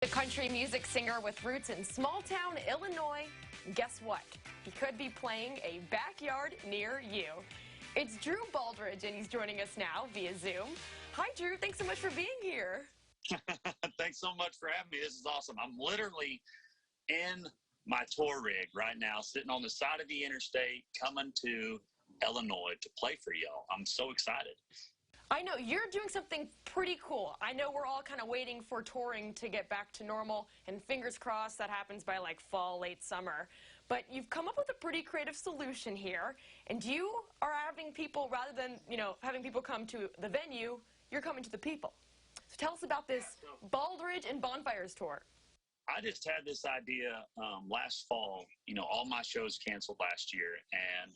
The country music singer with roots in small-town Illinois. Guess what? He could be playing a backyard near you. It's Drew Baldridge, and he's joining us now via Zoom. Hi, Drew. Thanks so much for being here. Thanks so much for having me. This is awesome. I'm literally in my tour rig right now, sitting on the side of the interstate, coming to Illinois to play for y'all. I'm so excited. I know you're doing something pretty cool. I know we're all kind of waiting for touring to get back to normal, and fingers crossed that happens by like fall, late summer. But you've come up with a pretty creative solution here, and you are having people, rather than, having people come to the venue, you're coming to the people. So tell us about this Baldridge and Bonfires tour. I just had this idea last fall. All my shows canceled last year, and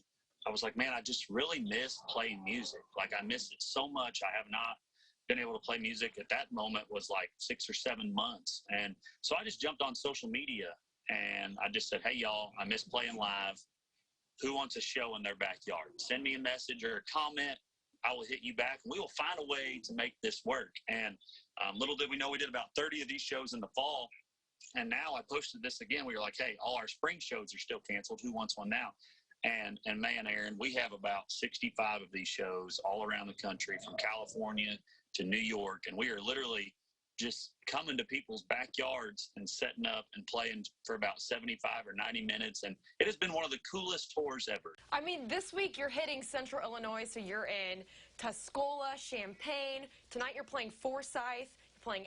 I was like, man, I just really miss playing music. Like, I miss it so much. I have not been able to play music. At that moment was like 6 or 7 months. And so I just jumped on social media and I just said, hey, y'all, I miss playing live. Who wants a show in their backyard? Send me a message or a comment. I will hit you back and we will find a way to make this work. And little did we know, we did about 30 of these shows in the fall. And now I posted this again. We were like, hey, all our spring shows are still canceled. Who wants one now? And man, Aaron, we have about 65 of these shows all around the country, from California to New York. And we are literally just coming to people's backyards and setting up and playing for about 75 or 90 minutes. And it has been one of the coolest tours ever. I mean, this week you're hitting Central Illinois, so you're in Tuscola, Champaign. Tonight you're playing Forsyth, you're playing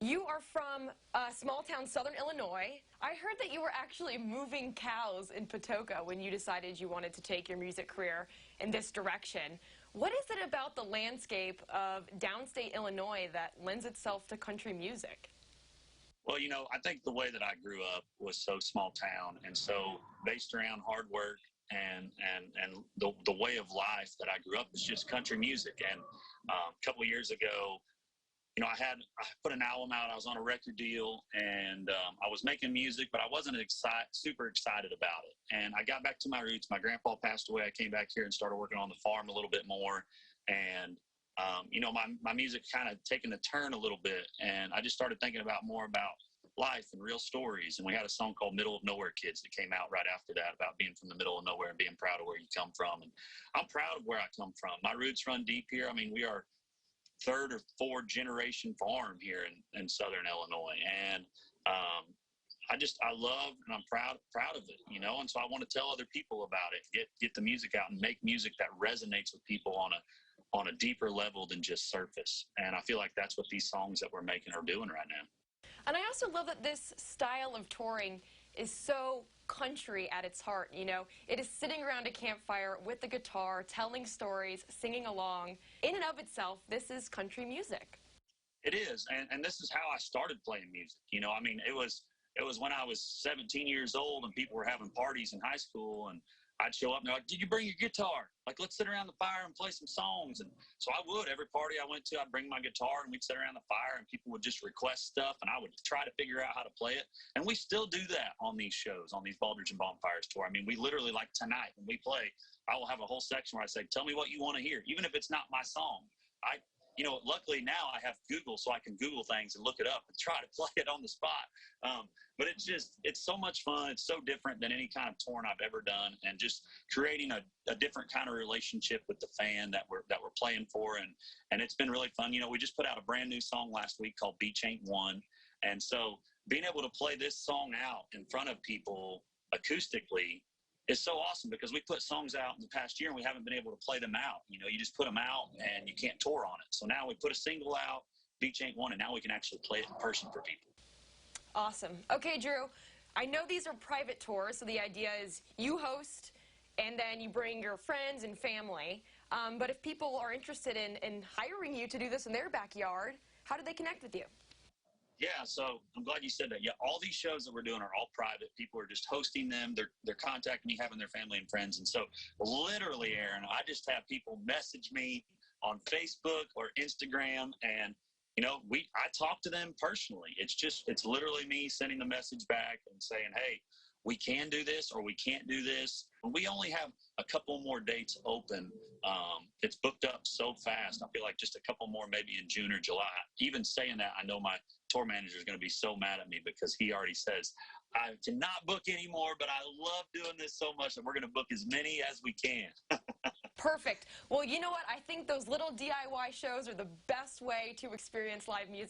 You are from small-town Southern Illinois. I heard that you were actually moving cows in Patoka when you decided you wanted to take your music career in this direction. What is it about the landscape of downstate Illinois that lends itself to country music? Well, I think the way that I grew up was so small town and so based around hard work and the way of life that I grew up is just country music. And a couple of years ago, I put an album out. I was on a record deal, and I was making music, but I wasn't super excited about it. And I got back to my roots. My grandpa passed away. I came back here and started working on the farm a little bit more. And, my music kind of taken a turn a little bit. And I just started thinking more about life and real stories. And we had a song called Middle of Nowhere Kids that came out right after that, about being from the middle of nowhere and being proud of where you come from. And I'm proud of where I come from. My roots run deep here. I mean, we are third or fourth generation farm here in Southern Illinois. And I love and I'm proud of it, and so I want to tell other people about it, get the music out and make music that resonates with people on a deeper level than just surface. And I feel like that's what these songs that we're making are doing right now. And I also love that this style of touring is so country at its heart. It is sitting around a campfire with the guitar, telling stories, singing along. In and of itself, this is country music. It is, and this is how I started playing music. I mean, it was when I was 17 years old and people were having parties in high school, and I'd show up and they're like, did you bring your guitar? Like, let's sit around the fire and play some songs. And so I would. Every party I went to, I'd bring my guitar and we'd sit around the fire and people would just request stuff and I would try to figure out how to play it. And we still do that on these shows, on these Baldridge and Bonfires tour. I mean, we literally, like tonight when we play, I will have a whole section where I say, tell me what you want to hear, even if it's not my song. Luckily now I have Google, so I can Google things and look it up and try to play it on the spot. But it's so much fun. It's so different than any kind of touring I've ever done, and just creating a different kind of relationship with the fan that we're playing for. And it's been really fun. We just put out a brand new song last week called Beach Ain't One. And so being able to play this song out in front of people acoustically is so awesome, because we put songs out in the past year and we haven't been able to play them out. You just put them out and you can't tour on it. So now we put a single out, Beach Ain't One, and now we can actually play it in person for people. Awesome. Okay, Drew, I know these are private tours, so the idea is you host and then you bring your friends and family. But if people are interested in hiring you to do this in their backyard, how do they connect with you? Yeah, so I'm glad you said that. Yeah, all these shows that we're doing are all private. People are just hosting them. They're contacting me, having their family and friends. And so literally, Aaron, I just have people message me on Facebook or Instagram, and I talk to them personally. It's literally me sending the message back and saying, hey, we can do this or we can't do this. We only have a couple more dates open. It's booked up so fast. I feel like just a couple more maybe in June or July. Even saying that, I know my tour manager is going to be so mad at me because he already says, I cannot book anymore, but I love doing this so much that we're going to book as many as we can. Perfect. Well, you know what? I think those little DIY shows are the best way to experience live music.